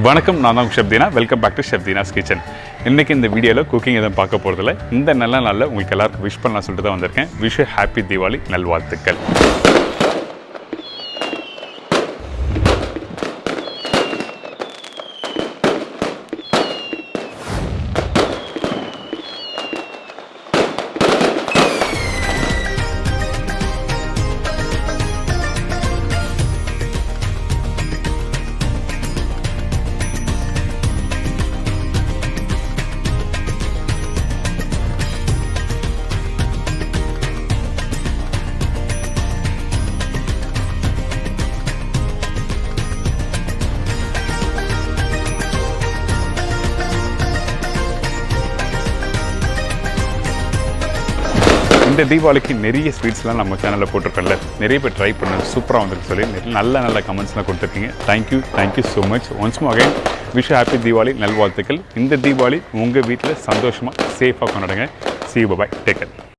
வணக்கம், நான் தான் chef Deena. Welcome back to chef Deena's kitchen. இன்றைக்கி இந்த வீடியோவில் குக்கிங் எதுவும் பார்க்க போகிறதில்ல. இந்த நல்ல நாளில் உங்களுக்கு எல்லாருக்கும் விஷ் பண்ணலாம் சொல்லிட்டு தான் வந்திருக்கேன். விஷ் ஹாப்பி தீபாவளி, நல்வாழ்த்துக்கள். இந்த தீபாவளிக்கு நிறைய ஸ்வீட்ஸ்லாம் நம்ம சேனலில் போட்டிருக்கோம்ல, நிறைய பேர் ட்ரை பண்ண சூப்பராக வந்துருக்கு சொல்லி நல்ல கமெண்ட்ஸ்லாம் கொடுத்துருக்கீங்க. Thank you so much. Once more again wish happy Deepavali, நல்வாழ்த்துக்கள். இந்த தீபாவளி உங்கள் வீட்டில் சந்தோஷமாக சேஃபாக கொண்டாடுங்க. See you, bye-bye. Take care.